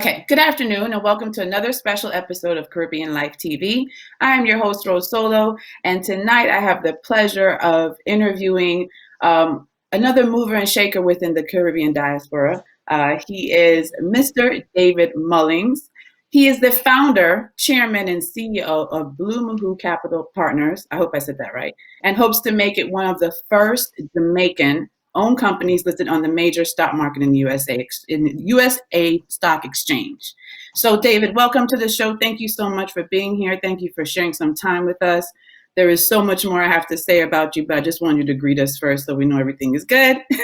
Okay, good afternoon and welcome to another special episode of Caribbean Life TV. I am your host, Rose Solo, and tonight I have the pleasure of interviewing another mover and shaker within the Caribbean diaspora. He is Mr. David Mullings. He is the founder, chairman, and CEO of Blue Mahoe Capital Partners. I hope I said that right, and hopes to make it one of the first Jamaican own companies listed on the major stock market in the USA Stock Exchange. So, David, welcome to the show. Thank you so much for being here. Thank you for sharing some time with us. There is so much more I have to say about you, but I just want you to greet us first so we know everything is good. How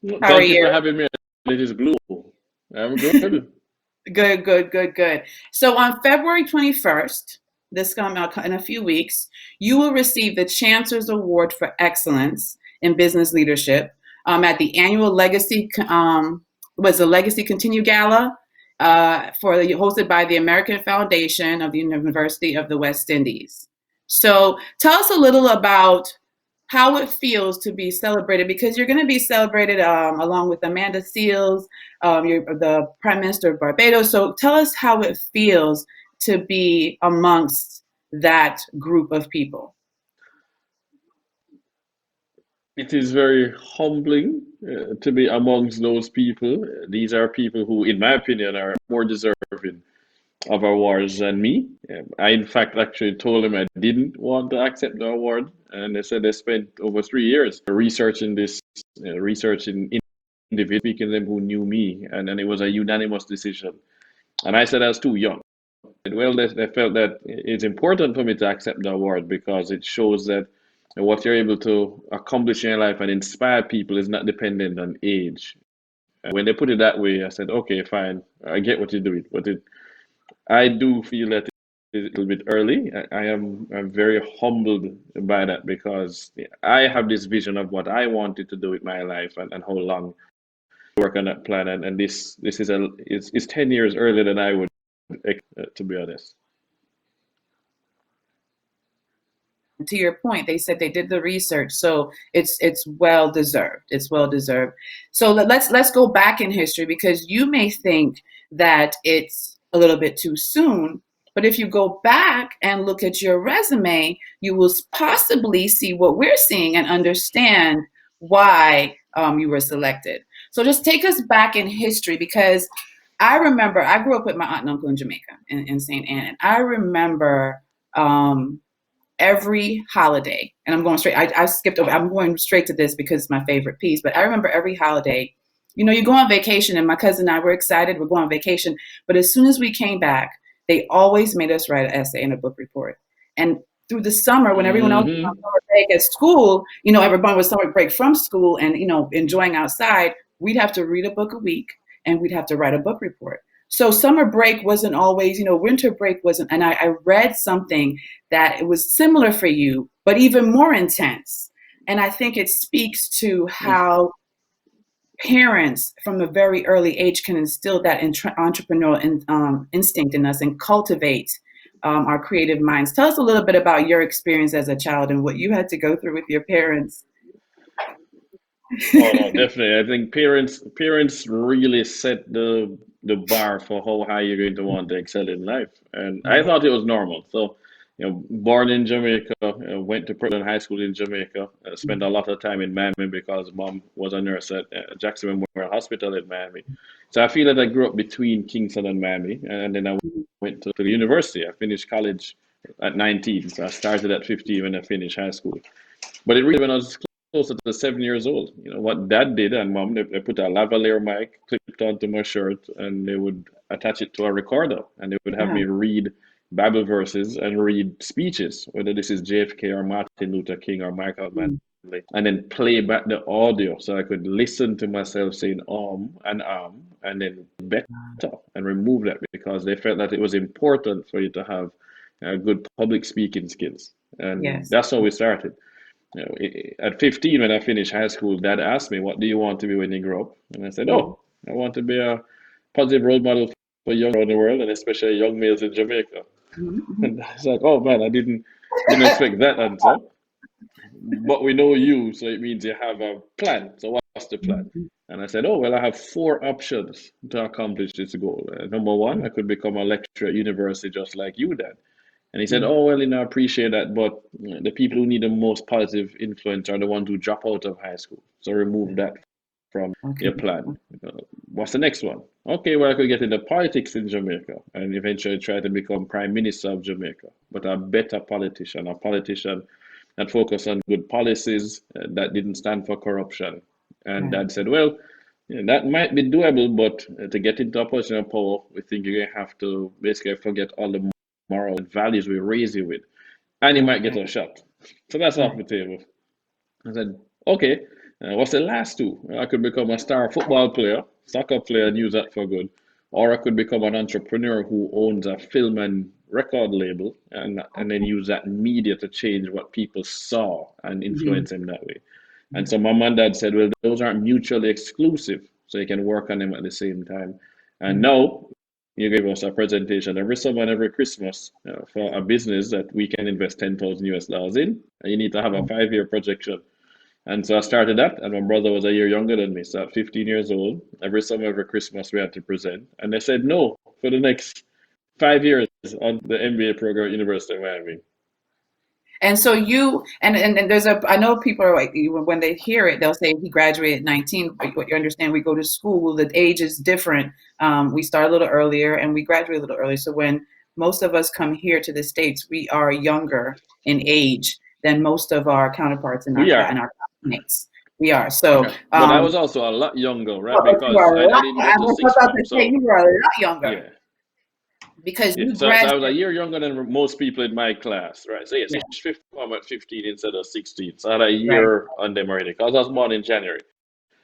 are Thank you for you? having me. It is Blue. I'm good. Good. So on February 21st, this coming out in a few weeks, you will receive the Chancellor's Award for Excellence in Business Leadership at the annual Legacy Continue Gala hosted by the American Foundation of the University of the West Indies. So tell us a little about how it feels to be celebrated, because you're going to be celebrated along with Amanda Seals, you're the Prime Minister of Barbados. So tell us how it feels to be amongst that group of people. It is very humbling to be amongst those people. These are people who, in my opinion, are more deserving of awards than me. I, in fact, actually told them I didn't want to accept the award, and they said they spent over 3 years researching this, researching individuals, speaking to them who knew me, and it was a unanimous decision. And I said I was too young. Well, they felt that it's important for me to accept the award because it shows that what you're able to accomplish in your life and inspire people is not dependent on age. And when they put it that way, I said, okay, fine, I get what you're doing, but I do feel that it's a little bit early. I'm very humbled by that because I have this vision of what I wanted to do with my life and how long to work on that plan. And this is it's 10 years earlier than I would, to be honest. To your point, they said they did the research, so it's well deserved. It's well deserved. So let's go back in history, because you may think that it's a little bit too soon, but if you go back and look at your resume, you will possibly see what we're seeing and understand why you were selected. So just take us back in history, because I remember I grew up with my aunt and uncle in Jamaica, in St. Anne, and I remember every holiday, and I'm going straight, I skipped over, I'm going straight to this because it's my favorite piece, but I remember every holiday, you go on vacation, and my cousin and I were excited, we're going on vacation, but as soon as we came back, they always made us write an essay and a book report. And through the summer, when everyone else was on Hmm. summer break at school, everybody was summer break from school and, enjoying outside, we'd have to read a book a week and we'd have to write a book report. So summer break wasn't always, winter break wasn't. And I read something that it was similar for you, but even more intense. And I think it speaks to how parents from a very early age can instill that entrepreneurial instinct in us and cultivate our creative minds. Tell us a little bit about your experience as a child and what you had to go through with your parents. Oh no, definitely. I think parents really set the bar for how high you're going to want to excel in life. And I thought it was normal. So, born in Jamaica, went to Portland High School in Jamaica, spent a lot of time in Miami because mom was a nurse at Jackson Memorial Hospital in Miami. So I feel that I grew up between Kingston and Miami, and then I went to the university. I finished college at 19, so I started at 15 when I finished high school. But it really, when I was closer to 7 years old, what dad did and mom, they put a lavalier mic clipped onto my shirt and they would attach it to a recorder and they would have Yeah. me read Bible verses and read speeches, whether this is JFK or Martin Luther King or Michael Manley, and then play back the audio so I could listen to myself saying and then better and remove that because they felt that it was important for you to have good public speaking skills. And Yes. that's how we started. At 15, when I finished high school, dad asked me, "What do you want to be when you grow up?" And I said, "Oh, I want to be a positive role model for young around the world, and especially young males in Jamaica." Mhm. And I was like, "Oh man, I didn't expect that answer." But we know you, so it means you have a plan. So what's the plan? And I said, oh, well, I have four options to accomplish this goal. Number one, I could become a lecturer at university just like you did. And he said, Mm. oh, well, I appreciate that, but the people who need the most positive influence are the ones who drop out of high school. So remove that from Okay. your plan. What's the next one? Okay, well, I could get into politics in Jamaica and eventually try to become prime minister of Jamaica, but a better politician, a politician that focused on good policies, that didn't stand for corruption. And Right. Dad said, well, that might be doable, but to get into a position of power, we think you're going to have to basically forget all the moral and values we raise you with, and you might get Okay. a shot. So that's off Right. the table. I said, okay, what's the last two? I could become a star football player, soccer player, and use that for good. Or I could become an entrepreneur who owns a film and record label and then use that media to change what people saw and Mm-hmm. influence them that way. And so mom and dad said, well, those aren't mutually exclusive, so you can work on them at the same time. And Right. now you gave us a presentation every summer and every Christmas for a business that we can invest 10,000 US dollars in. And you need to have a 5 year projection. And so I started that, and my brother was a year younger than me, so at 15 years old, every summer, every Christmas, we had to present. And they said no for the next 5 years on the MBA program at University of Miami. And so you and there's a I know people are like when they hear it they'll say he graduated at 19. But what you understand, we go to school, the age is different. We start a little earlier and we graduate a little earlier. So when most of us come here to the States, we are younger in age than most of our counterparts in our We class are. and our classmates. We are. So Okay. But I was also a lot younger, right? but you Because are a I lot. didn't go I to was sixth about form. to say So, you are a lot younger yeah. because Yeah. you So I was a graduated. year younger than most people in my class, right? So, yes, Yeah, finished fifth form at 15 instead of 16. So I had a right, year on them already because I was born in January.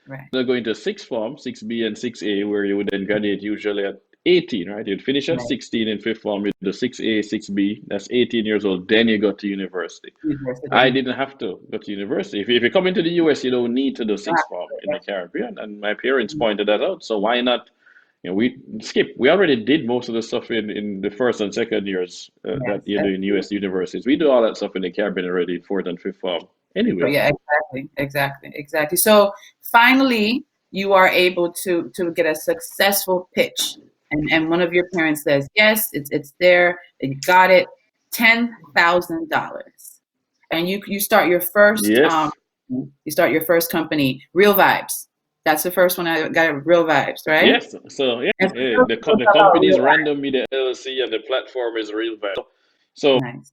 right. They're going to sixth form, 6B and 6A, where you would then graduate usually at 18, right? You'd finish at Right. 16 in fifth form, you do 6A, 6B, that's 18 years old, then you go to university. I University. didn't have to go to university. If you come into the US, you don't need to do sixth form in the Caribbean, and my parents pointed that out. So why not? We already did most of the stuff in the first and second years that Yes, you do that's in true. US universities. We do all that stuff in the Caribbean already, fourth and fifth form. Oh, Anyway, yeah, exactly. So finally, you are able to get a successful pitch, and one of your parents says, "Yes, it's there. You got it. $10,000." And you start your first yes. company, Real Vibes. That's the first one I got, Real Vibes, right? Yes, so yeah, And so yeah, tell people the about company Real is Vibes. Random Media LLC and the platform is Real Value. So, Nice.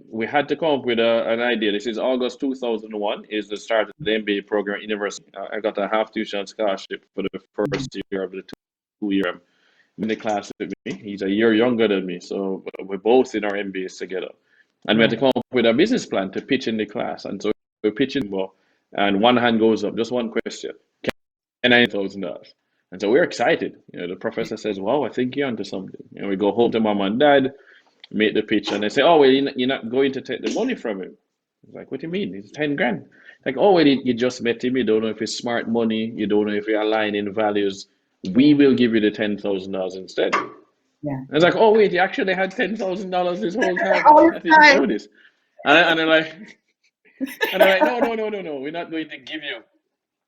we had to come up with an idea. This is August 2001 is the start of the MBA program at university. I got a half tuition scholarship for the first year of the 2 year. I'm in the class with me. He's a year younger than me, so we're both in our MBAs together. And we had to Right. come up with a business plan to pitch in the class. And so we're pitching, well, and one hand goes up, just one question. And $9,000. And so we're excited. The professor says, "Wow, I think you're onto something." And we go home to mom and dad, make the pitch, and they say, "Oh, well, you're not going to take the money from him." It's like, "What do you mean? It's 10 grand." Like, "Oh, well, you just met him. You don't know if it's smart money. You don't know if you're aligned in values. We Yeah. will give you the $10,000 instead." And Yeah. it's like, "Oh, wait, you actually had $10,000 this whole time. All I the didn't time. know this." And they're like, "No, no, no, no, no. We're not going to give you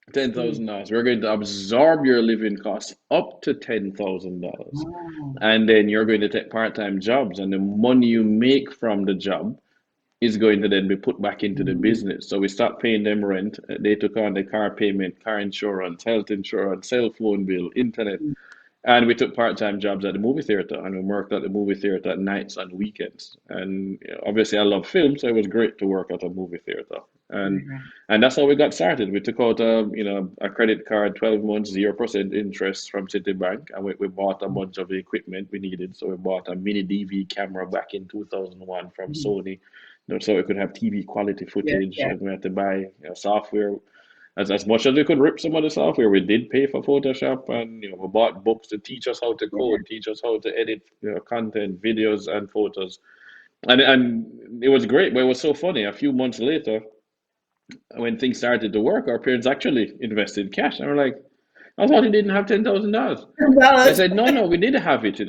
Mm. $10,000. We're going to absorb your living costs up to $10,000. Wow. And then you're going to take part-time jobs, and the money you make from the job is going to then be put back into the Mm. business." So we stopped paying them rent. They took on the car payment, car insurance, health insurance, cell phone bill, internet. Mm. And we took part-time jobs at the movie theater, and we worked at the movie theater at nights and weekends. And obviously, I love film, so it was great to work at a movie theater. And Right, right. and that's how we got started. We took out a credit card, 12 months, 0% interest from Citibank, and we bought a bunch of the equipment we needed. So we bought a mini DV camera back in 2001 from Mhm. Sony, so we could have TV quality Yes, footage, yes. and we had to buy software. As much as we could rip some of the software, we did pay for Photoshop, and we bought books to teach us how to code, teach us how to edit content, videos, and photos, and it was great. But it was so funny. A few months later, when things started to work, our parents actually invested cash, and we're like, "I thought you didn't have $10,000." They $10. said, "No, no, we did have it,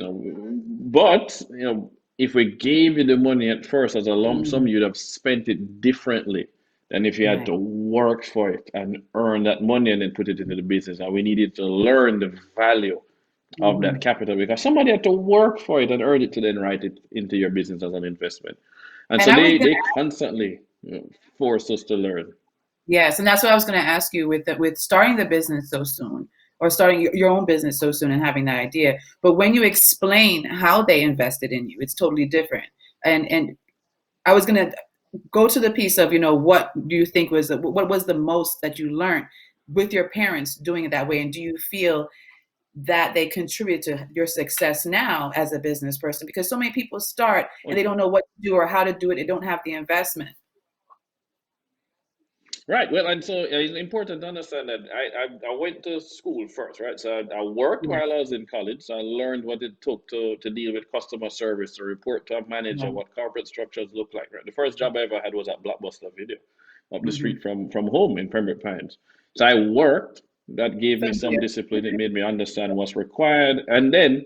but if we gave you the money at first as a lump Mm. sum, you'd have spent it differently And if you had Right. to work for it and earn that money and then put it into the business, and we needed to learn the value of Hmm. that capital because somebody had to work for it and earn it to then write it into your business as an investment. And And so I was they constantly force us to learn. Yes, and that's what I was going to ask you with with starting the business so soon, or starting your own business so soon and having that idea. But when you explain how they invested in you, it's totally different. And I was going to go to the piece of, what do you think was what was the most that you learned with your parents doing it that way, and do you feel that they contribute to your success now as a business person? Because so many people start and they don't know what to do or how to do it. They don't have the investment. Right. Well, and so it's important to understand that I went to school first, right? So I worked Yeah. while I was in college. So I learned what it took to deal with customer service, to report to a manager, Yeah. what corporate structures look like, right? The first job I ever had was at Blockbuster Video up the Hmm. street from home in Pembroke Pines. So I worked. That gave me some Familiar. discipline. It made me understand what's required. And then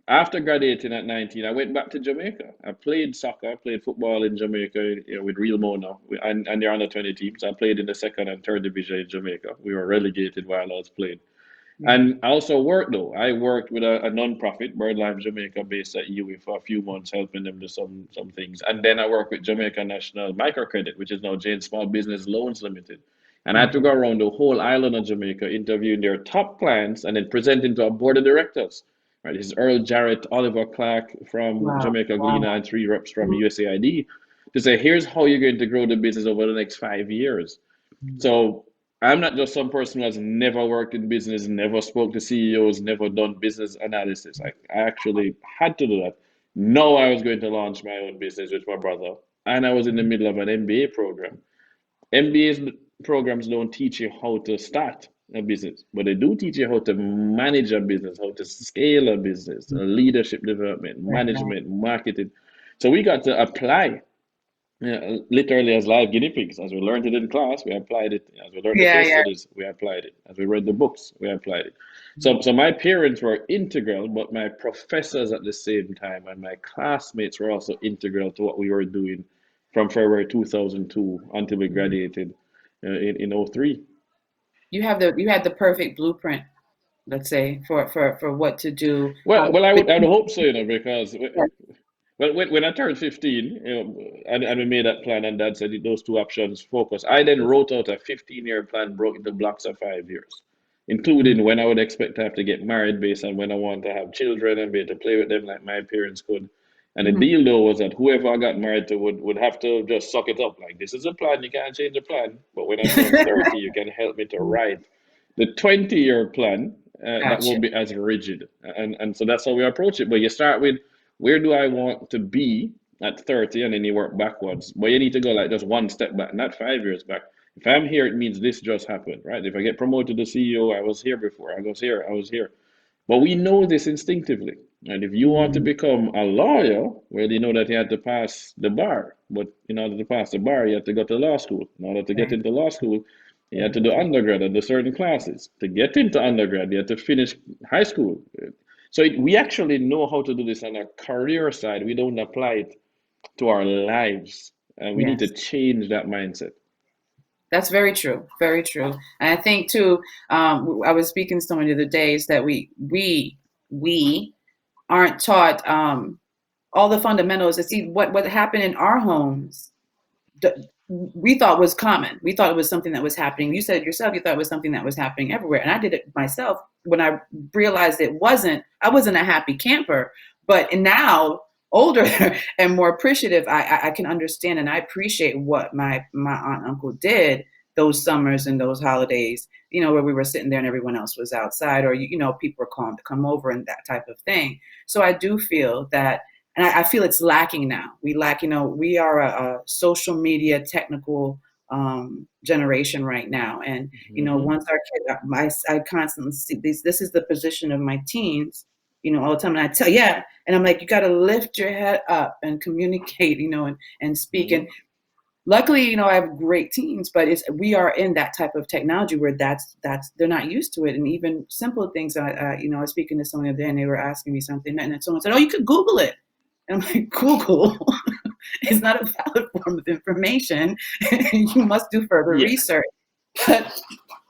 after graduating at 19, I went back to Jamaica. I played soccer, I played football in Jamaica, with Real Mona and their under 20 teams. I played in the second and third division in Jamaica. We were relegated while I was playing. Yeah. And I also worked though. I worked with a non-profit, BirdLife Jamaica, based at UWI for a few months, helping them do some things. And then I worked with Jamaica National Microcredit, which is now Jane Small Business Loans Limited. And I had to go Hmm. around the whole island of Jamaica, interviewing their top clients and then presenting to a board of directors. Right, this is Earl Jarrett, Oliver Clark from Wow. Jamaica Wow. Gleaner, and three reps from Mhm. USAID to say, here's how you're going to grow the business over the next 5 years. So I'm not just some person who has never worked in business, never spoke to CEOs, never done business analysis. I actually had to do that. Know I was going to launch my own business with my brother, and I was in the middle of an MBA program. MBA programs don't teach you how to start a business, but they do teach you how to manage a business, how to scale a business, leadership development, Right, right. management, marketing. So we got to apply, yeah, literally as live guinea pigs. As we learned it in class, we applied it. As we learned the Yeah, case yeah. studies, we applied it. As we read the books, we applied it. So my parents were integral, but my professors at the same time and my classmates were also integral to what we were doing from February 2002 until we Mhm. graduated in '03. You had the perfect blueprint, let's say, for what to do, Well, how. well, But I would hope so, because yeah. well, when I turned 15, and we made that plan, and Dad said those two options focus. I then wrote out a 15-year plan, broke into blocks of 5 years, Mhm. including when I would expect to have to get married based on when I want to have children and be able to play with them like my parents could. And the Mhm. deal, though, was that whoever I got married to would have to just suck it up. Like, this is a plan, you can't change the plan. But when I turn 30, you can help me to write the 20-year plan that Gotcha. won't be as rigid. And so that's how we approach it. But you start with, where do I want to be at 30? And then you work backwards. But you need to go like just one step back, not 5 years back. If I'm here, it means this just happened, right? If I get promoted to CEO, I was here before. I was here. I was here. But we know this instinctively. And if you want to Mhm. become a lawyer, well, you know that you had to pass the bar. But in order to pass the bar, you had to go to law school. In order to get Right. into law school, you had to do Everything. undergrad and do certain classes. To get into undergrad, you had to finish high school. So we actually know how to do this on a career side. We don't apply it to our lives. And we need to Yes. change that mindset. That's very true. Very true. And I think too, I was speaking to someone the other day, is that we aren't taught all the fundamentals to see what happened in our homes. We thought was common. We thought it was something that was happening. You said it yourself, you thought it was something that was happening everywhere. And I did it myself when I realized it wasn't. I wasn't a happy camper. But now, older and more appreciative, I can understand and I appreciate what my aunt and uncle did those summers and those holidays, where we were sitting there and everyone else was outside, or, people were calling to come over and that type of thing. So I do feel that, and I feel it's lacking now. We lack, we are a social media technical generation right now, and Hmm. once our kid, I constantly see these. This is the position of my teens, all the time, and I tell, yeah, and I'm like, you got to lift your head up and communicate, and speak. And Hmm. luckily, I have great teams, but we are in that type of technology where that's they're not used to it, and even simple things. I was speaking to someone the other day, and they were asking me something, and then someone said, "Oh, you could Google it." And I'm like, Google. is not a valid form of information. You must do further Yeah, research. But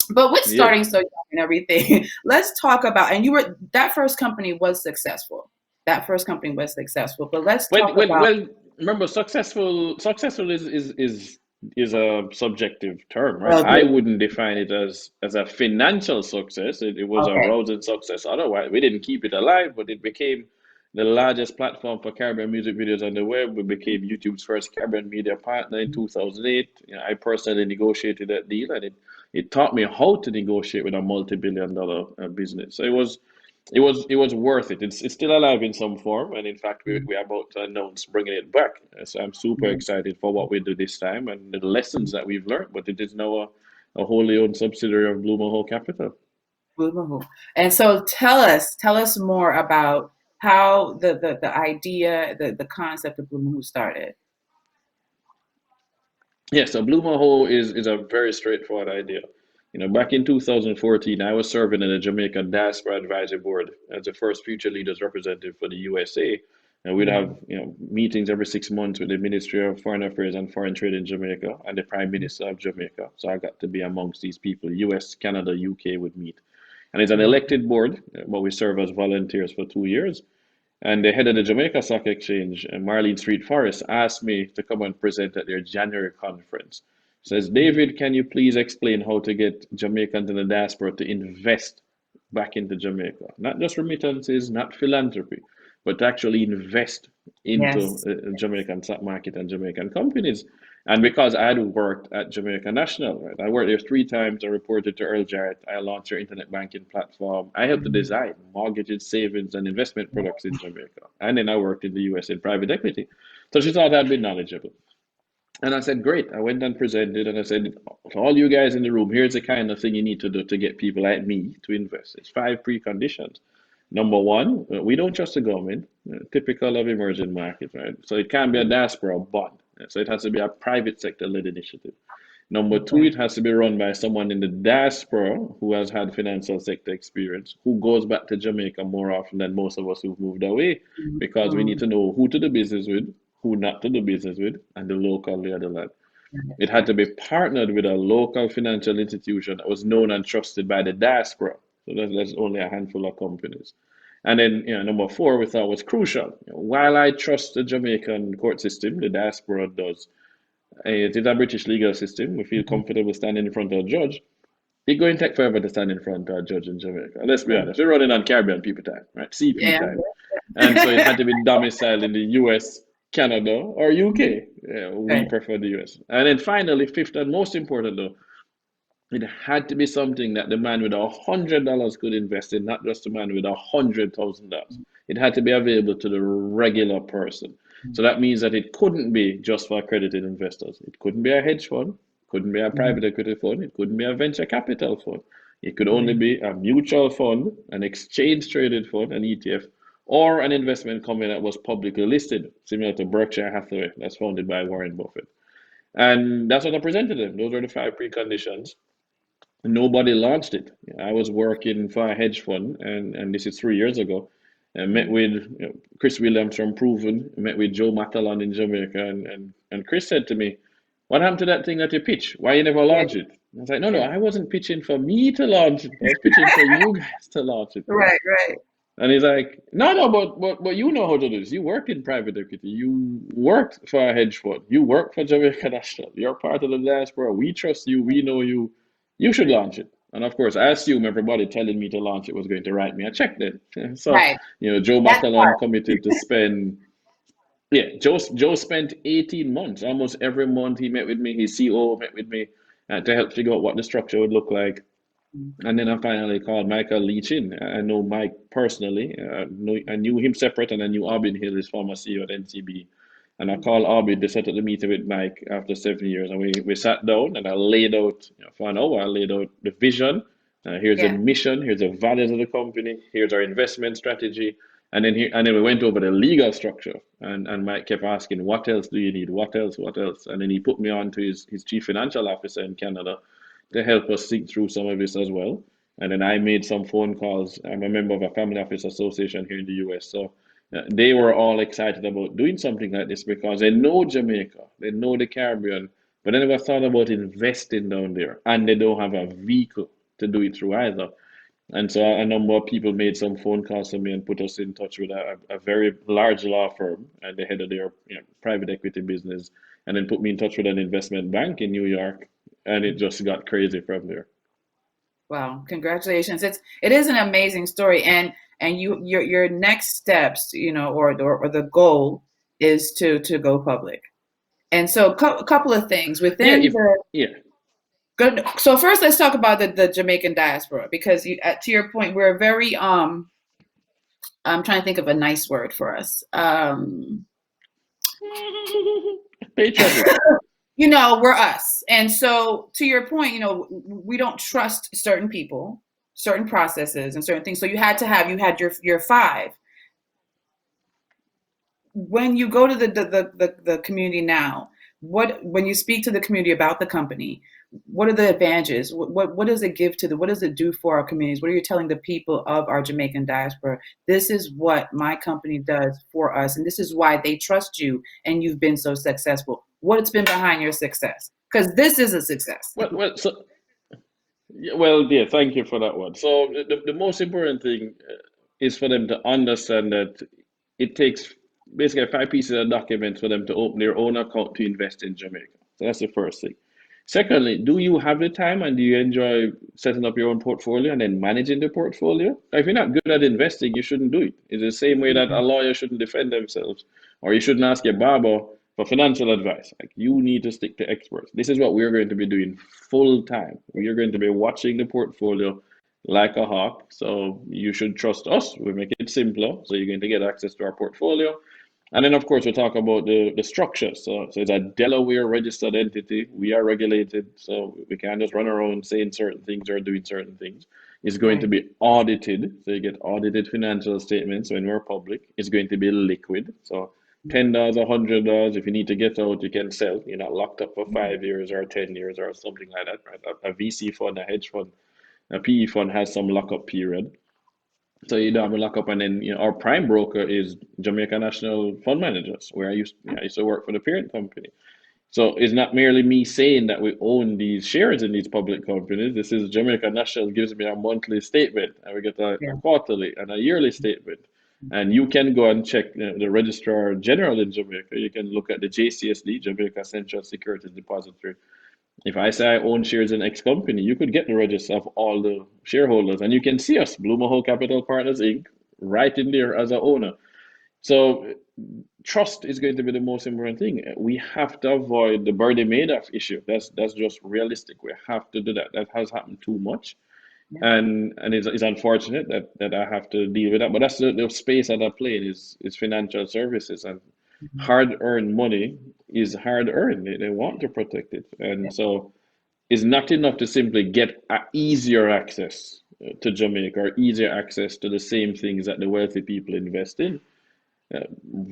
but with yeah. starting so young and everything, let's talk about, and you were, that first company was successful. That first company was successful. But let's Well, talk well, about, well. Remember, successful is a subjective term, right? I agreed. wouldn't define it as a financial success. It was a Okay. rousing success. Otherwise, we didn't keep it alive, but it became the largest platform for Caribbean music videos on the web. We became YouTube's first Caribbean media partner in 2008. You know, I personally negotiated that deal, and it taught me how to negotiate with a multi-billion-dollar business. So it was worth it. It's still alive in some form, and in fact, we're about to announce bringing it back. So I'm super excited for what we do this time and the lessons that we've learned. But it is now a wholly owned subsidiary of Blue Mahoe Capital. Woo-hoo. And so tell us more about how the idea, the concept of Blue Moon started. Yeah, so Blue Mahoe is a very straightforward idea. You know, back in 2014, I was serving in the Jamaica Diaspora Advisory Board as the first future leaders representative for the USA. And we'd have, meetings every 6 months with the Ministry of Foreign Affairs and Foreign Trade in Jamaica and the Prime Minister of Jamaica. So I got to be amongst these people. US, Canada, UK would meet. And it's an elected board, but we serve as volunteers for 2 years. And the head of the Jamaica Stock Exchange, Marlene Street Forrest, asked me to come and present at their January conference. Says, David, can you please explain how to get Jamaicans in the diaspora to invest back into Jamaica? Not just remittances, not philanthropy, but to actually invest into Yes. Jamaican stock market and Jamaican companies. And because I'd worked at Jamaica National, right? I worked there 3 times. I reported to Earl Jarrett. I launched their internet banking platform. I helped to design mortgages, savings, and investment products in Jamaica. And then I worked in the US in private equity. So she thought I'd be knowledgeable. And I said, great. I went and presented and I said, to all you guys in the room, here's the kind of thing you need to do to get people like me to invest. It's 5 preconditions. Number one, we don't trust the government, typical of emerging markets, right? So it can't be a diaspora bond. So it has to be a private sector led initiative. Number two, Okay. it has to be run by someone in the diaspora who has had financial sector experience, who goes back to Jamaica more often than most of us who've moved away, because we need to know who to do business with, who not to do business with, and the local lay of the land. It had to be partnered with a local financial institution that was known and trusted by the diaspora. So that's only a handful of companies. And then, number four, we thought was crucial. While I trust the Jamaican court system, the diaspora does. It is a British legal system. We feel comfortable standing in front of a judge. It's going to take forever to stand in front of a judge in Jamaica. Let's be honest. We're running on Caribbean people time, right? CP Yeah. time. And so it had to be domiciled in the US, Canada, or UK. We Okay. prefer the US. And then finally, fifth and most important though, it had to be something that the man with $100 could invest in, not just the man with $100,000. It had to be available to the regular person. So that means that it couldn't be just for accredited investors. It couldn't be a hedge fund, couldn't be a private equity fund, it couldn't be a venture capital fund. It could only be a mutual fund, an exchange traded fund, an ETF, or an investment company that was publicly listed, similar to Berkshire Hathaway, that's founded by Warren Buffett. And that's what I presented them. Those are the 5 preconditions. Nobody launched it. I was working for a hedge fund, and this is 3 years ago. I met with Chris Williams from Proven, met with Joe Matalan in Jamaica, and Chris said to me, what happened to that thing that you pitched? Why you never Yeah. launch it? I was like, no, Yeah. I wasn't pitching for me to launch it. I was pitching for you guys to launch it. Right. Right. And he's like, no, but you know how to do this. You worked in private equity. You worked for a hedge fund. You worked for Jamaica National. You're part of the diaspora. We trust you. We know you. You should launch it. And of course, I assume everybody telling me to launch it was going to write me a check then. So, Right. Joe That's Matalan hard. committed to spend, yeah, Joe spent 18 months. Almost every month he met with me. His CEO met with me to help figure out what the structure would look like. And then I finally called Michael Leach in. I know Mike personally. I knew him separate, and I knew Albin Hill, his former CEO at NCB. And I called Albin to set up the meeting with Mike after 7 years. And we sat down and I laid out, for an hour, I laid out the vision. Here's the Yeah. mission, here's the values of the company, here's our investment strategy. And then we went over the legal structure. And Mike kept asking, what else do you need? What else? What else? And then he put me on to his chief financial officer in Canada to help us think through some of this as well. And then I made some phone calls. I'm a member of a family office association here in the US. So They were all excited about doing something like this because they know Jamaica, they know the Caribbean, but they never thought about investing down there, and they don't have a vehicle to do it through either. And so a number of people made some phone calls to me and put us in touch with a very large law firm and the head of their private equity business, and then put me in touch with an investment bank in New York, and it just got crazy from there. Wow, congratulations. It is an amazing story, and your next steps, or the goal is to go public. And so a couple of things Yeah, within if the yeah. good. So first let's talk about the Jamaican diaspora, because to your point, we're very I'm trying to think of a nice word for us. Patriotic. We're us. And so to your point, we don't trust certain people, certain processes and certain things. So you had your five. When you go to the community now, when you speak to the community about the company, what are the advantages? What does it give what does it do for our communities? What are you telling the people of our Jamaican diaspora? This is what my company does for us, and this is why they trust you, and you've been so successful. What's been behind your success? Because this is a success. So yeah, thank you for that one. So the most important thing is for them to understand that it takes basically 5 pieces of documents for them to open their own account to invest in Jamaica. So that's the first thing. Secondly, do you have the time and do you enjoy setting up your own portfolio and then managing the portfolio? If you're not good at investing, you shouldn't do it. It's the same way that a lawyer shouldn't defend themselves, or you shouldn't ask your barber for financial advice. Like, you need to stick to experts. This is what we're going to be doing full time. We are going to be watching the portfolio like a hawk. So you should trust us. We make it simpler. So you're going to get access to our portfolio. And then, of course, we talk about the structure. So it's a Delaware registered entity. We are regulated, so we can't just run around saying certain things or doing certain things. It's going to Right. be audited. So you get audited financial statements when we're public. It's going to be liquid. So $10, $100, if you need to get out, you can sell. You're not locked up for 5 years or 10 years or something like that, right? A VC fund, a hedge fund, a PE fund has some lockup period. So you don't have a lockup, and then our prime broker is Jamaica National Fund Managers, where I used to work for the parent company. So it's not merely me saying that we own these shares in these public companies. This is Jamaica National gives me a monthly statement, and we get a Yeah. quarterly and a yearly statement. And you can go and check the Registrar General in Jamaica. You can look at the JCSD, Jamaica Central Securities Depository. If I say I own shares in X company, you could get the register of all the shareholders, and you can see us, Blue Mahoe Capital Partners Inc., right in there as a owner. So trust is going to be the most important thing. We have to avoid the Bernie Madoff issue. That's just realistic. We have to do that. That has happened too much, Yeah. and it's unfortunate that I have to deal with that. But that's the space that I play in is financial services, and Mhm. hard-earned money is hard-earned. They want to protect it, Yeah. and so it's not enough to simply get easier access to Jamaica or easier access to the same things that the wealthy people invest in. Uh,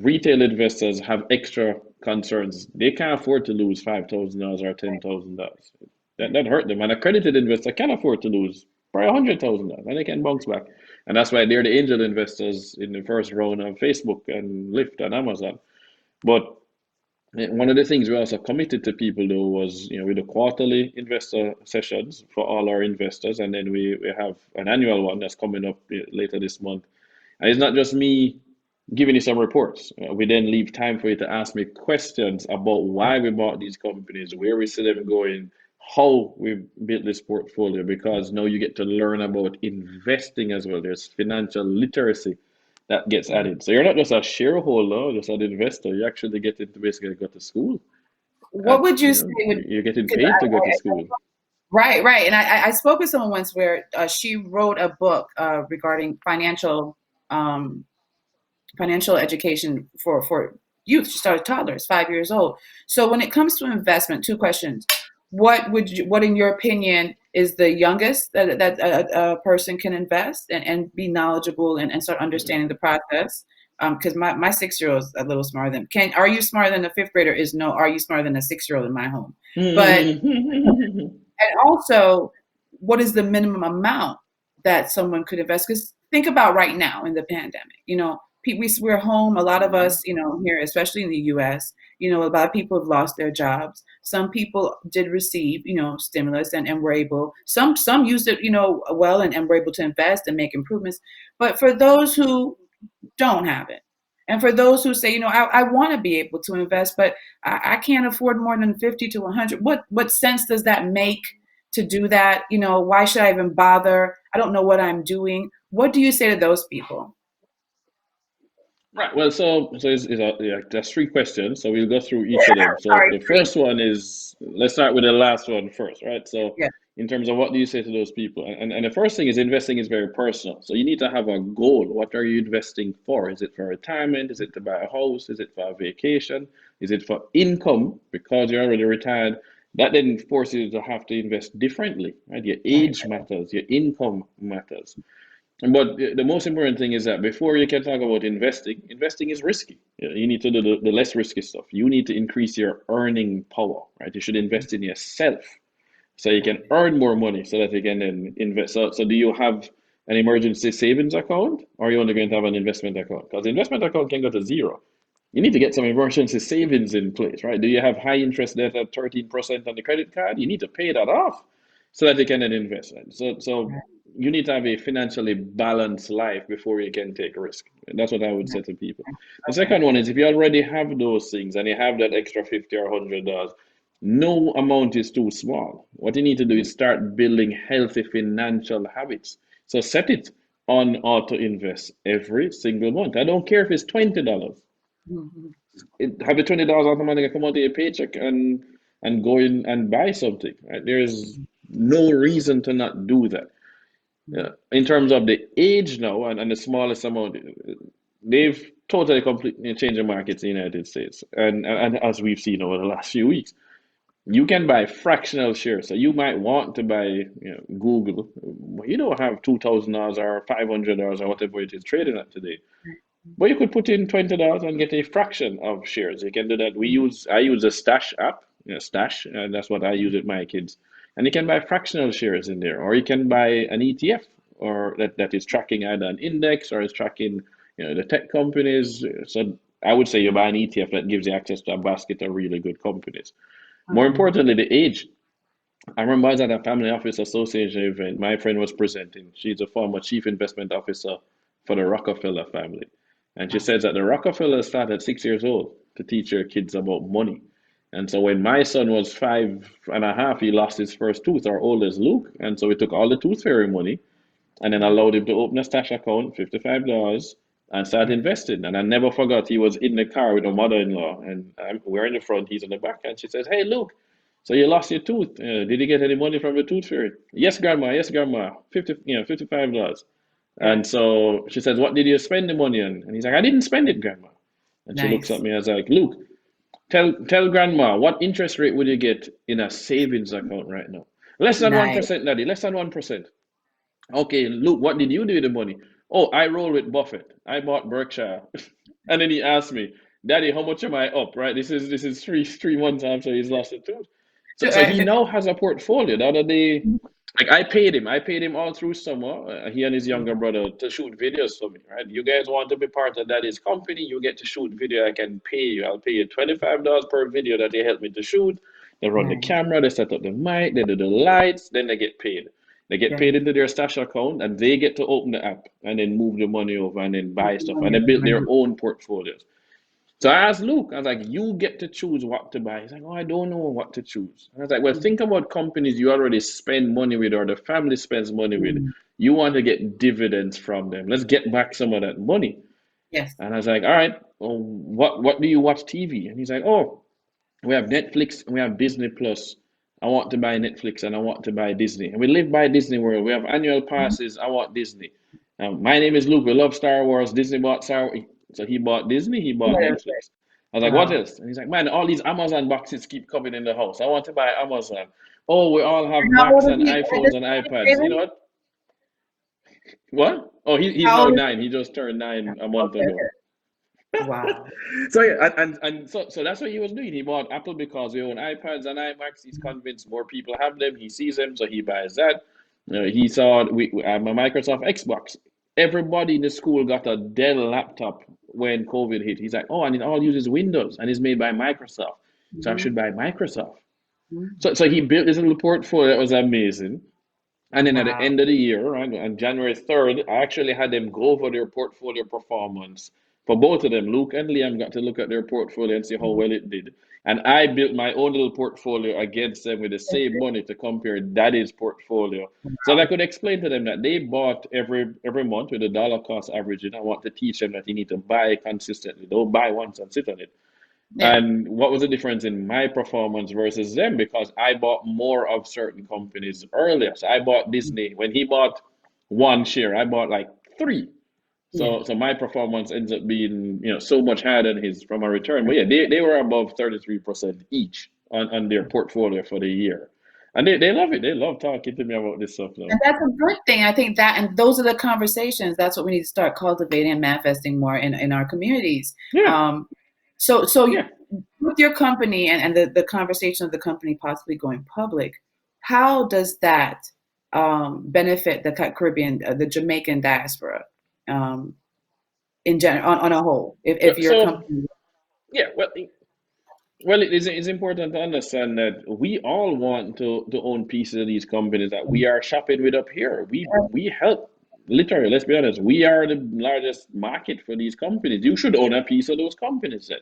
Retail investors have extra concerns. They can't afford to lose $5,000 or $10,000. That hurt them. An accredited investor can afford to lose probably $100,000 and they can bounce back. And that's why they're the angel investors in the first round of Facebook and Lyft and Amazon. But one of the things we also committed to people though was, with the quarterly investor sessions for all our investors, and then we have an annual one that's coming up later this month. And it's not just me giving you some reports. We then leave time for you to ask me questions about why we bought these companies, where we see them going, how we built this portfolio, because now you get to learn about investing as well. There's financial literacy that gets added. So you're not just a shareholder, just an investor. You actually get to basically go to school. What would you say would, You're getting because paid to go to school. right, right. And I spoke with someone once where she wrote a book regarding um, financial education for youth. She started toddlers, 5 years old. So when it comes to investment, two questions: what in your opinion is the youngest that a person can invest and be knowledgeable and start understanding the process? Because my 6 year old is a little smarter than can. Are you smarter than a fifth grader? Is no. Are you smarter than a 6 year old in my home? But and also, what is the minimum amount that someone could invest? Because think about right now in the pandemic, we're home. A lot of us, here, especially in the U.S., a lot of people have lost their jobs. Some people did receive, stimulus and were able. Some used it, well, and were able to invest and make improvements. But for those who don't have it, and for those who say, I want to be able to invest, but I can't afford more than 50 to 100. What sense does that make to do that? Why should I even bother? I don't know what I'm doing. What do you say to those people? Right. Well, so yeah, there's three questions. So we'll go through each of them. So Sorry, the three. first one is, let's start with the last one first, right? So Yeah. in terms of what do you say to those people? And the first thing is investing is very personal. So you need to have a goal. What are you investing for? Is it for retirement? Is it to buy a house? Is it for a vacation? Is it for income because you're already retired? That then forces you to have to invest differently, right? Your Right. age matters, your income matters. But the most important thing is that before you can talk about investing, investing is risky. You need to do the less risky stuff. You need to increase your earning power, right? You should invest in yourself so you can earn more money so that you can then invest. So do you have an emergency savings account or are you only going to have an investment account? Because the investment account can go to zero. You need to get some emergency savings in place, right? Do you have high interest debt at 13% on the credit card? You need to pay that off so that you can then invest. Right? So Right. you need to have a financially balanced life before you can take risk. And that's what I would say to people. The Okay. second one is if you already have those things and you have that extra 50 or $100, no amount is too small. What you need to do is start building healthy financial habits. So set it on auto invest every single month. I don't care if it's $20. Mhm. Have the $20 automatically come out of your paycheck and go in and buy something. Right? There's no reason to not do that. Yeah. In terms of the age now and the smallest amount, they've totally completely changed the markets in the United States. And as we've seen over the last few weeks, you can buy fractional shares. So you might want to buy, Google. You don't have $2,000 or $500 or whatever it is trading at today. But you could put in $20 and get a fraction of shares. You can do that. I use a Stash app, Stash, and that's what I use with my kids. And you can buy fractional shares in there, or you can buy an ETF, or that is tracking either an index or is tracking, the tech companies. So I would say you buy an ETF that gives you access to a basket of really good companies. More Mhm. importantly, the age. I remember I was at a family office association event. My friend was presenting. She's a former chief investment officer for the Rockefeller family. And she Wow. says that the Rockefeller started at 6 years old to teach their kids about money. And so when my son was 5.5, he lost his first tooth, our oldest Luke. And so we took all the tooth fairy money and then allowed him to open a stash account, $55, and start Yeah. investing. And I never forgot he was in the car with my mother-in-law, and we're in the front, he's in the back, and she says, "Hey, Luke, so you lost your tooth. Did you get any money from the tooth fairy?" Yes, grandma. Yes, grandma. $55. Yeah. And so she says, "What did you spend the money on?" And he's like, "I didn't spend it, grandma." And she looks at Nice. me as like, "Luke, tell grandma what interest rate would you get in a savings account right now?" Less than one Nice. percent, daddy. Less than 1%. Okay, Luke, what did you do with the money? Oh, I roll with Buffett. I bought Berkshire. And then he asked me, Daddy, how much am I up? Right? This is three months after he's lost the tooth. So he now has a portfolio. The other day, like I paid him. I paid him all through summer. He and his younger brother to shoot videos for me. Right? You guys want to be part of Daddy's company? You get to shoot video. I can pay you. I'll pay you $25 per video that they help me to shoot. They run the Nice. camera. They set up the mic. They do the lights. Then they get paid. They get paid Yes. into their stash account and they get to open the app and then move the money over and then buy stuff. And Money, they build their money. own portfolios. So I asked Luke, I was like, you get to choose what to buy. He's like, oh, I don't know what to choose. And I was like, well, think about companies you already spend money with or the family spends money with. Mhm. You want to get dividends from them. Let's get back some of that money. Yes. And I was like, all right, well, what do you watch TV? And he's like, oh, we have Netflix and we have Disney Plus. I want to buy Netflix and I want to buy Disney. And we live by Disney World. We have annual Mhm. passes. I want Disney. My name is Luke. We love Star Wars. Disney bought Star Wars. So he bought Disney, he bought Netflix. I was like, what Wow. else? And he's like, man, all these Amazon boxes keep coming in the house. I want to buy Amazon. Oh, we all have And how old Macs is and he at iPhones this and point, iPads. You know David? what? What? Oh, he's How now old is 9. He just turned 9 a he? month Okay. ago. Wow. So yeah, and so that's what he was doing. He bought Apple because we own iPads and iMacs. He's convinced more people have them. He sees them, so he buys that. He saw we have a Microsoft Xbox. Everybody in the school got a Dell laptop when COVID hit. He's like, oh, and it all uses Windows and it's made by Microsoft. So I Mhm. should buy Microsoft. Mhm. So he built this little portfolio that was amazing. And then at the Wow. end of the year, right, on January 3rd, I actually had them go over their portfolio performance for both of them. Luke and Liam got to look at their portfolio and see how Mhm. well it did. And I built my own little portfolio against them with the same money to compare Daddy's portfolio. So that I Wow. could explain to them that they bought every month with a dollar cost averaging. I want to teach them that you need to buy consistently. Don't buy once and sit on it. Yeah. And what was the difference in my performance versus them? Because I bought more of certain companies earlier. So I bought Disney. When he bought one share, I bought like three. Yeah. So my performance ends up being, so much higher than his from a return. But yeah, they were above 33% each on their portfolio for the year. And they love it. They love talking to me about this stuff now. And that's a good thing. I think that, and those are the conversations. That's what we need to start cultivating and manifesting more in our communities. Yeah, Um, so yeah. with your company and the conversation of the company possibly going public, how does that benefit the Caribbean, the Jamaican diaspora um, in general, on a whole? If your So company, yeah, well, it's important to understand that we all want to own pieces of these companies that we are shopping with up here. We help, literally, let's be honest, we are the largest market for these companies. You should own a piece of those companies then.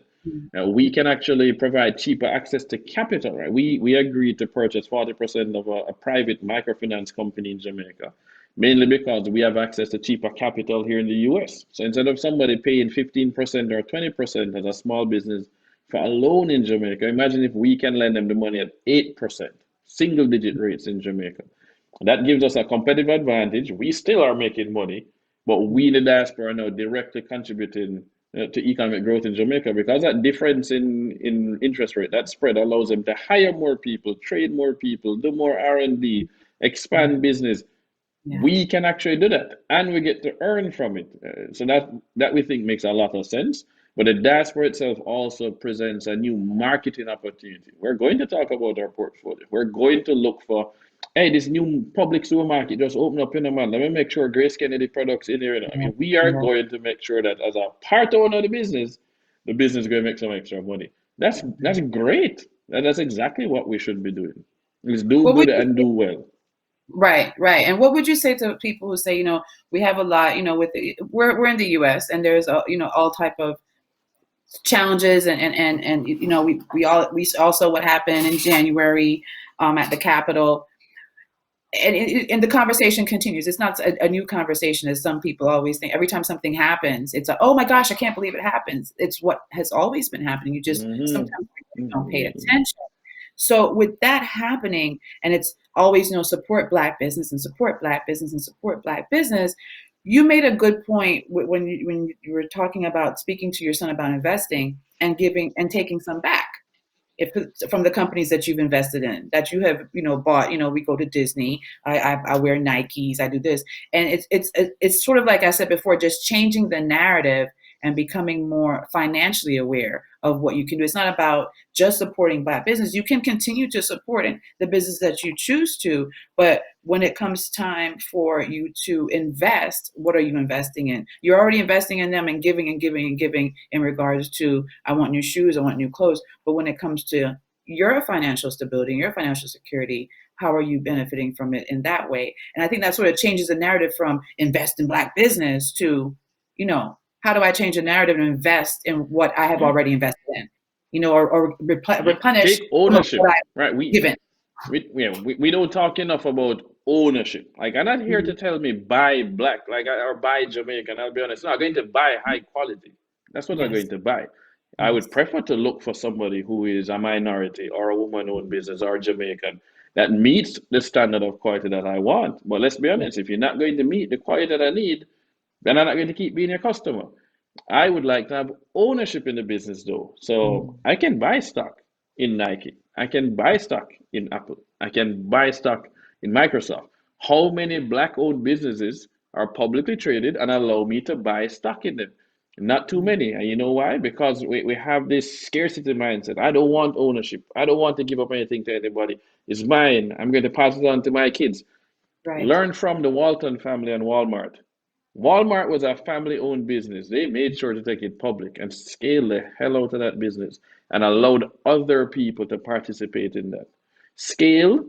Now, we can actually provide cheaper access to capital, right? We agreed to purchase 40% of a private microfinance company in Jamaica, mainly because we have access to cheaper capital here in the US. So instead of somebody paying 15% or 20% as a small business for a loan in Jamaica, imagine if we can lend them the money at 8%, single digit rates in Jamaica. That gives us a competitive advantage. We still are making money, but we in the diaspora are now directly contributing to economic growth in Jamaica because that difference in interest rate, that spread allows them to hire more people, trade more people, do more R&D, yeah, expand business. yeah, We can actually do that and we get to earn from it. So that we think makes a lot of sense. But the dashboard itself also presents a new marketing opportunity. We're going to talk about our portfolio. We're going to look for, hey, this new public supermarket just opened up in a man. Let me make sure Grace Kennedy products in here. I yeah, mean, we are yeah, going to make sure that as a part owner of the business is going to make some extra money. yeah. That's great. And that's exactly what we should be doing. Is do What would good you and do well. Right, right. And what would you say to people who say, we have a lot, with we're in the US and there's all type of challenges and we also what happened in January at the Capitol and the conversation continues. It's not a new conversation as some people always think. Every time something happens, it's a, oh my gosh, I can't believe it happens. It's what has always been happening. You just Hmm. sometimes don't pay Hmm. attention. So with that happening, and it's always, support Black business and support Black business and support Black business. You made a good point when you were talking about speaking to your son about investing and giving and taking some back if from the companies that you've invested in that you have bought. We go to Disney, I wear Nikes, I do this, and it's sort of like I said before, just changing the narrative and becoming more financially aware of what you can do. It's not about just supporting Black business. You can continue to support the business that you choose to, but when it comes time for you to invest, what are you investing in? You're already investing in them and giving and giving and giving in regards to, I want new shoes, I want new clothes. But when it comes to your financial stability and your financial security, how are you benefiting from it in that way? And I think that sort of changes the narrative from invest in Black business to, how do I change the narrative and invest in what I have Yeah. already invested in, or Yeah. replenish Take some of what ownership, I've right? given. We don't talk enough about ownership. Like, I'm not here Mhm. to tell me buy black, like, or buy Jamaican. I'll be honest, I'm not going to buy high quality. That's what I'm Yes, going to buy. I would yes. prefer to look for somebody who is a minority or a woman-owned business or Jamaican that meets the standard of quality that I want. But let's be Yeah. honest, if you're not going to meet the quality that I need, then I'm not going to keep being your customer. I would like to have ownership in the business though. So Mhm. I can buy stock in Nike. I can buy stock in Apple. I can buy stock in Microsoft. How many black owned businesses are publicly traded and allow me to buy stock in them? Not too Right, many. And you know why? Because we have this scarcity mindset. I don't want ownership. I don't want to give up anything to anybody. It's mine. I'm going to pass it on to my kids. right. Learn from the Walton family and Walmart. Walmart was a family-owned business. They made sure to take it public and scale the hell out of that business and allowed other people to participate in that. Scale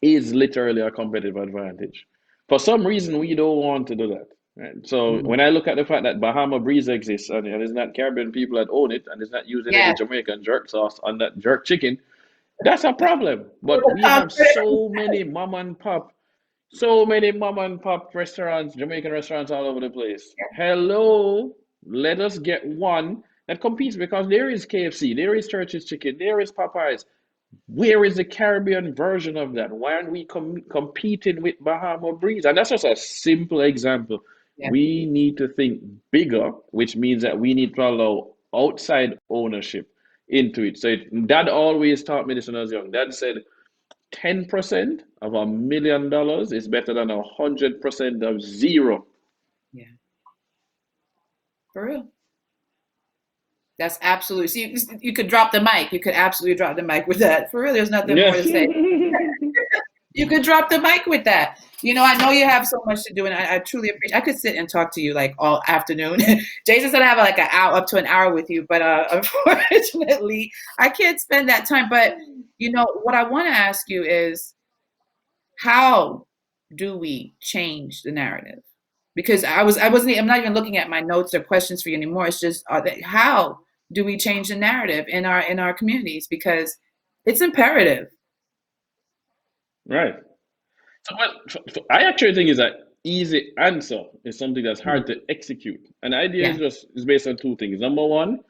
is literally a competitive advantage. For some reason, we don't want to do that. Right? So Mhm. when I look at the fact that Bahama Breeze exists and it's not Caribbean people that own it and it's not using any Yes. Jamaican jerk sauce on that jerk chicken, that's a problem. But we have so many mom and pop restaurants, Jamaican restaurants all over the place. Hello, let us get one that competes because there is KFC, there is Church's Chicken, there is Popeyes. Where is the Caribbean version of that? Why aren't we competing with Bahama Breeze? And that's just a simple example. Yeah. We need to think bigger, which means that we need to allow outside ownership into it. So Dad always taught me this when I was young. Dad said 10% of $1 million is better than 100% of zero. Yeah. For real. That's absolutely. So you could drop the mic. You could absolutely drop the mic with that. For real, there's nothing more Yeah. to say. You could drop the mic with that. I know you have so much to do, and I truly appreciate. I could sit and talk to you like all afternoon. Jason said I have like an hour, up to an hour with you, but unfortunately, I can't spend that time. But what I want to ask you is, how do we change the narrative? Because I'm not even looking at my notes or questions for you anymore. It's just how do we change the narrative in our communities? Because it's imperative. Right. So, well, I actually think is that easy answer is something that's hard to execute. And the idea Yeah. is based on two things. Number one,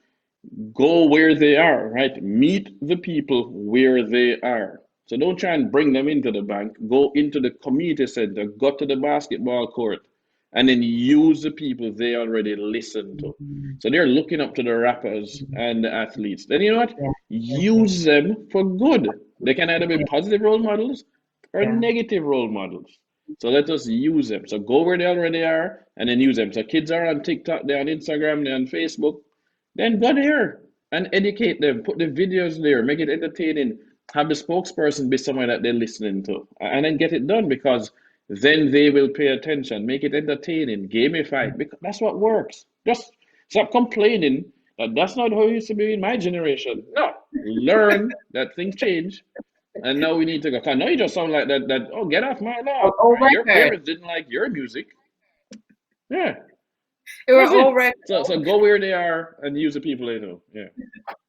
go where they are, right? Meet the people where they are. So don't try and bring them into the bank. Go into the community center, go to the basketball court, and then use the people they already listen to. Mhm. So they're looking up to the rappers and the athletes. Then you know what? Yeah. Yeah. Use them for good. They can either be Yeah. positive role models or Yeah. negative role models. So let us use them. So go where they already are and then use them. So kids are on TikTok, they're on Instagram, they're on Facebook. Then go there and educate them. Put the videos there, make it entertaining. Have the spokesperson be someone that they're listening to, and then get it done because then they will pay attention. Make it entertaining, gamify it, because that's what works. Just stop complaining that that's not how it used to be in my generation. No, learn that things change, and now we need to go. 'Cause now you just sound like that. Oh, get off my lawn! Old Right? Your record. parents didn't like your music. Yeah, It were that's old it. record. So go where they are and use the people they know. Yeah.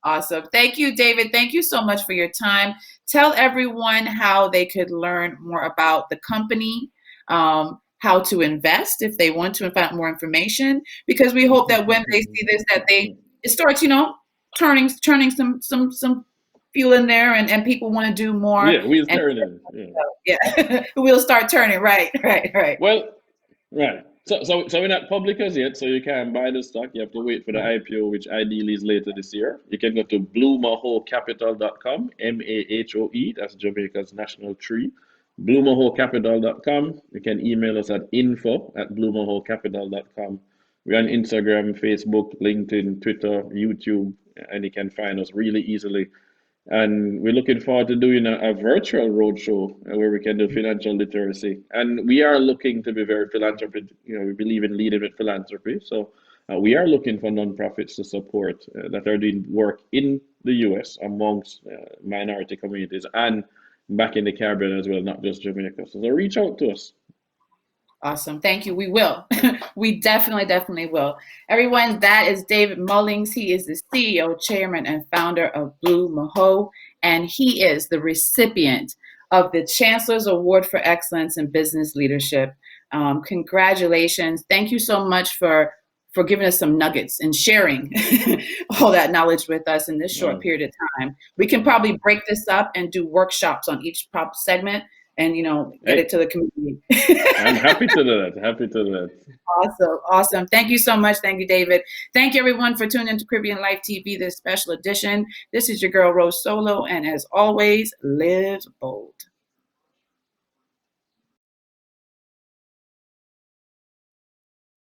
Awesome. Thank you, David. Thank you so much for your time. Tell everyone how they could learn more about the company, how to invest if they want to find out more information, because we hope that when they see this, that it starts, turning some fuel in there, and people want to do more. Yeah, wheels And turning. Yeah. yeah, we'll start turning. Right, right, right. Well, right. So we're not public as yet, so you can't buy the stock. You have to wait for the IPO, which ideally is later this year. You can go to bluemahoecapital.com, Mahoe, that's Jamaica's national tree. Bluemahoecapital.com. You can email us at info@bluemahoecapital.com. We're on Instagram, Facebook, LinkedIn, Twitter, YouTube, and you can find us really easily. And we're looking forward to doing a virtual roadshow where we can do financial literacy. And we are looking to be very philanthropic. We believe in leading with philanthropy. So we are looking for nonprofits to support that are doing work in the US amongst minority communities and back in the Caribbean as well, not just Jamaica. So reach out to us. Awesome. Thank you. We will. We definitely will. Everyone, that is David Mullings. He is the CEO, chairman, and founder of Blue Mahoe, and he is the recipient of the Chancellor's Award for Excellence in Business Leadership. Congratulations. Thank you so much for giving us some nuggets and sharing all that knowledge with us in this short period of time. We can probably break this up and do workshops on each pop segment and get it to the community. I'm happy to do that. Happy to do that. Awesome. Thank you so much. Thank you, David. Thank you, everyone, for tuning into Caribbean Life TV, this special edition. This is your girl, Rose Solo, and as always, live bold.